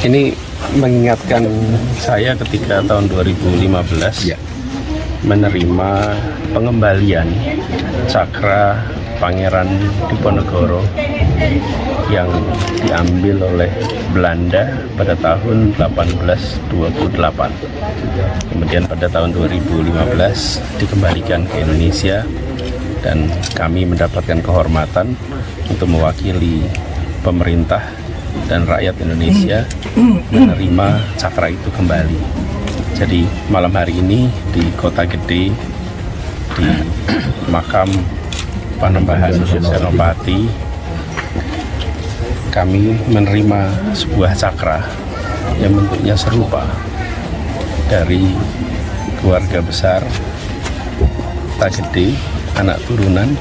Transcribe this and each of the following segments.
Ini mengingatkan saya ketika tahun 2015 menerima pengembalian Cakra Pangeran Diponegoro yang diambil oleh Belanda pada tahun 1828. Kemudian pada tahun 2015 dikembalikan ke Indonesia dan kami mendapatkan kehormatan untuk mewakili pemerintah dan rakyat Indonesia menerima cakra itu kembali. Jadi malam hari ini di Kota Gede, di makam Panembahan Senopati, kami menerima sebuah cakra yang bentuknya serupa dari keluarga besar Kota Gede, anak turunan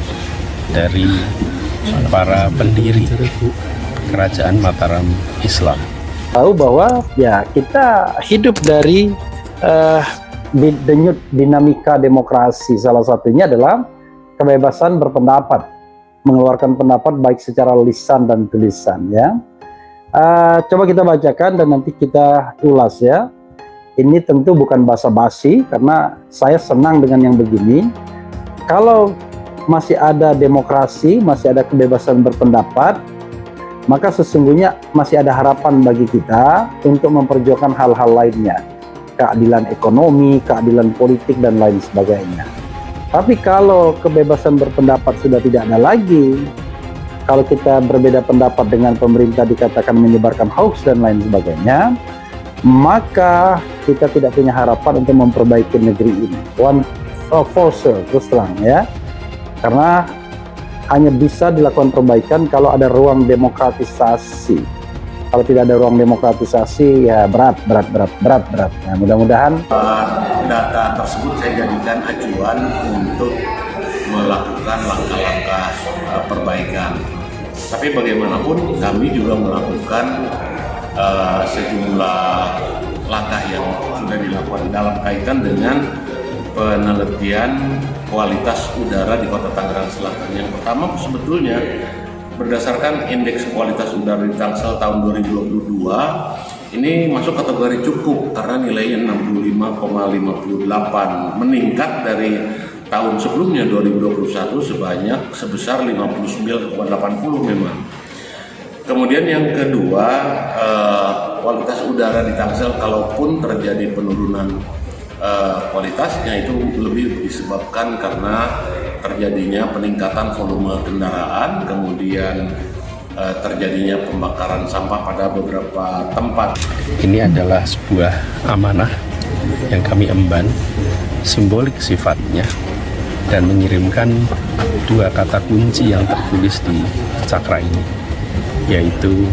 dari para pendiri Kerajaan Mataram Islam. Tahu bahwa ya kita hidup dari denyut dinamika demokrasi. Salah satunya adalah kebebasan berpendapat, mengeluarkan pendapat baik secara lisan dan tulisan. Ya, coba kita bacakan dan nanti kita ulas ya. Ini tentu bukan basa-basi karena saya senang dengan yang begini. Kalau masih ada demokrasi, masih ada kebebasan berpendapat, maka sesungguhnya masih ada harapan bagi kita untuk memperjuangkan hal-hal lainnya, keadilan ekonomi, keadilan politik, dan lain sebagainya. Tapi kalau kebebasan berpendapat sudah tidak ada lagi, kalau kita berbeda pendapat dengan pemerintah dikatakan menyebarkan hoax dan lain sebagainya, maka kita tidak punya harapan untuk memperbaiki negeri ini. For sure, terus terang ya, karena hanya bisa dilakukan perbaikan kalau ada ruang demokratisasi. Kalau tidak ada ruang demokratisasi, ya berat. Nah, mudah-mudahan data tersebut saya jadikan acuan untuk melakukan langkah-langkah perbaikan. Tapi bagaimanapun kami juga melakukan sejumlah langkah yang sudah dilakukan dalam kaitan dengan penelitian kualitas udara di Kota Tangerang Selatan. Yang pertama sebetulnya berdasarkan indeks kualitas udara di Tangsel tahun 2022 ini masuk kategori cukup karena nilainya 65,58, meningkat dari tahun sebelumnya 2021 sebesar 59,80 memang. Kemudian yang kedua, kualitas udara di Tangsel kalaupun terjadi penurunan kualitasnya itu lebih disebabkan karena terjadinya peningkatan volume kendaraan, kemudian terjadinya pembakaran sampah pada beberapa tempat. Ini adalah sebuah amanah yang kami emban, simbolik sifatnya, dan mengirimkan dua kata kunci yang tertulis di cakra ini, yaitu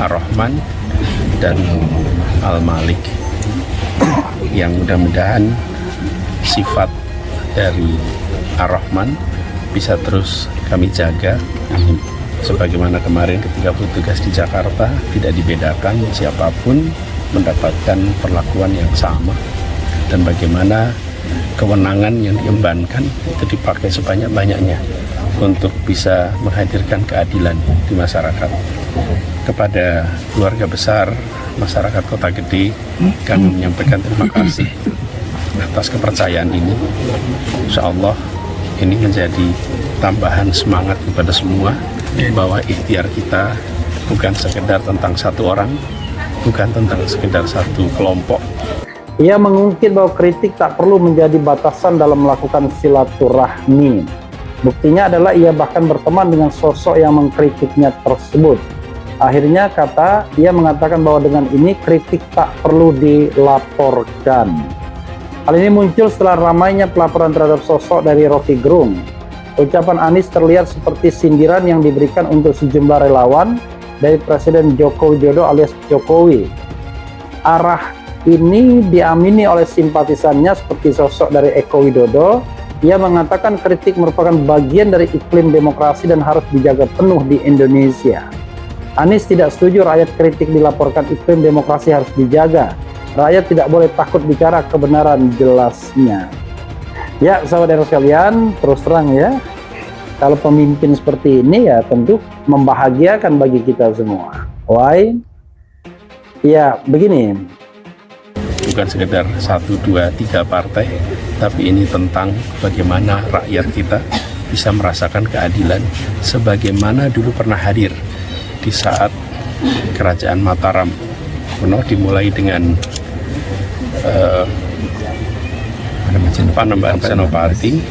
Ar-Rahman dan Al-Malik, yang mudah-mudahan sifat dari Ar-Rahman bisa terus kami jaga. Sebagaimana kemarin ketika bertugas di Jakarta, tidak dibedakan siapapun mendapatkan perlakuan yang sama, dan bagaimana kewenangan yang diembankan itu dipakai sebanyak-banyaknya untuk bisa menghadirkan keadilan di masyarakat. Kepada keluarga besar masyarakat Kota Gede, kami menyampaikan terima kasih atas kepercayaan ini. Insya Allah ini menjadi tambahan semangat kepada semua bahwa ikhtiar kita bukan sekedar tentang satu orang, bukan tentang sekedar satu kelompok. Ia mengungkit bahwa kritik tak perlu menjadi batasan dalam melakukan silaturahmi. Buktinya adalah ia bahkan berteman dengan sosok yang mengkritiknya tersebut. Akhirnya ia mengatakan bahwa dengan ini kritik tak perlu dilaporkan. Hal ini muncul setelah ramainya pelaporan terhadap sosok dari Rocky Gerung. Ucapan Anies terlihat seperti sindiran yang diberikan untuk sejumlah relawan dari Presiden Joko Widodo alias Jokowi. Arah ini diamini oleh simpatisannya seperti sosok dari Eko Widodo. Ia mengatakan kritik merupakan bagian dari iklim demokrasi dan harus dijaga penuh di Indonesia. Anies tidak setuju rakyat kritik dilaporkan, iklim demokrasi harus dijaga. Rakyat tidak boleh takut bicara kebenaran, jelasnya. Ya, sahabat sekalian, terus terang ya, kalau pemimpin seperti ini ya tentu membahagiakan bagi kita semua. Why? Ya, begini. Bukan sekedar 1, 2, 3 partai, tapi ini tentang bagaimana rakyat kita bisa merasakan keadilan sebagaimana dulu pernah hadir di saat Kerajaan Mataram kuno dimulai dengan Panembahan Senopati,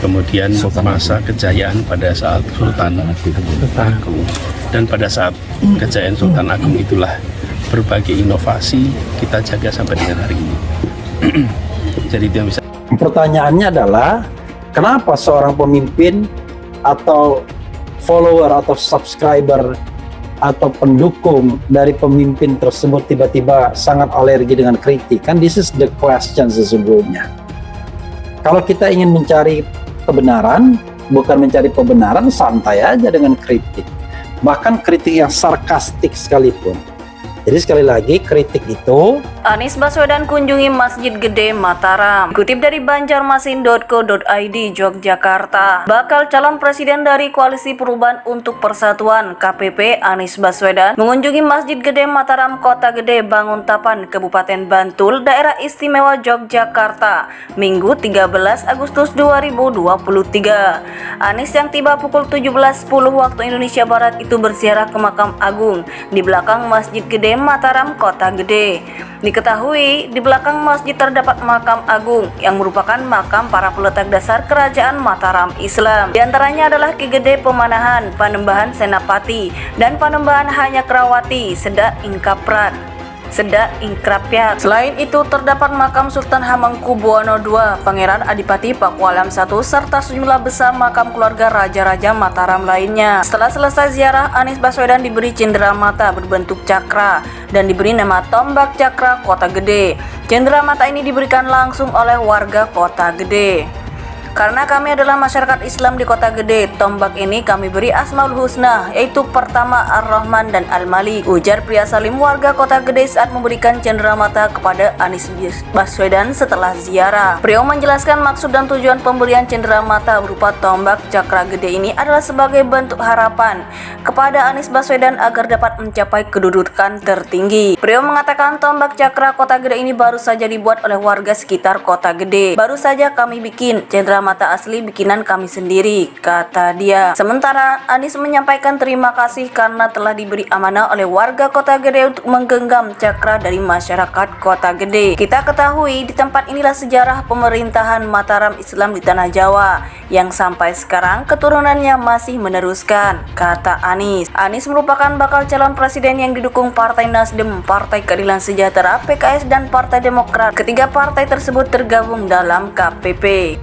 kemudian masa kejayaan pada saat Sultan Agung, dan pada saat kejayaan Sultan Agung itulah berbagai inovasi kita jaga sampai dengan hari ini. Jadi itu yang bisa. Pertanyaannya adalah, kenapa seorang pemimpin atau follower atau subscriber atau pendukung dari pemimpin tersebut tiba-tiba sangat alergi dengan kritik? Kan this is the question sesungguhnya. Kalau kita ingin mencari kebenaran, bukan mencari pembenaran, santai aja dengan kritik. Bahkan kritik yang sarkastik sekalipun. Jadi sekali lagi, kritik itu Anies Baswedan kunjungi Masjid Gede Mataram. Dikutip dari banjarmasin.co.id, Yogyakarta. Bakal calon presiden dari Koalisi Perubahan untuk Persatuan KPP Anies Baswedan mengunjungi Masjid Gede Mataram, Kota Gede, Banguntapan, Kabupaten Bantul, Daerah Istimewa Yogyakarta, Minggu 13 Agustus 2023. Anies yang tiba pukul 17.10 waktu Indonesia Barat itu berziarah ke Makam Agung di belakang Masjid Gede Mataram, Kota Gede. Diketahui di belakang masjid terdapat makam agung yang merupakan makam para peletak dasar Kerajaan Mataram Islam. Di antaranya adalah Ki Gede Pemanahan, Panembahan Senapati, dan Panembahan Hanyakrawati, Seda Ingkrapyat. Selain itu terdapat makam Sultan Hamengkubuwono II, Pangeran Adipati Pakualam I, serta sejumlah besar makam keluarga raja-raja Mataram lainnya. Setelah selesai ziarah, Anies Baswedan diberi cenderamata berbentuk cakra dan diberi nama Tombak Cakra Kota Gede. Cenderamata ini diberikan langsung oleh warga Kota Gede. Karena kami adalah masyarakat Islam di Kota Gede, tombak ini kami beri Asmaul Husna, yaitu pertama Ar-Rahman dan Al-Malik, ujar pria Salim warga Kota Gede saat memberikan cenderamata kepada Anies Baswedan setelah ziarah. Pria menjelaskan maksud dan tujuan pemberian cenderamata berupa tombak cakra gede ini adalah sebagai bentuk harapan kepada Anies Baswedan agar dapat mencapai kedudukan tertinggi. Pria mengatakan tombak cakra Kota Gede ini baru saja dibuat oleh warga sekitar Kota Gede. Baru saja kami bikin, cenderamata asli bikinan kami sendiri, kata dia. Sementara Anies menyampaikan terima kasih karena telah diberi amanah oleh warga Kota Gede untuk menggenggam cakra dari masyarakat Kota Gede. Kita ketahui di tempat inilah sejarah pemerintahan Mataram Islam di Tanah Jawa yang sampai sekarang keturunannya masih meneruskan, kata Anies. Anies merupakan bakal calon presiden yang didukung Partai Nasdem, Partai Keadilan Sejahtera, PKS, dan Partai Demokrat. Ketiga partai tersebut tergabung dalam KPP.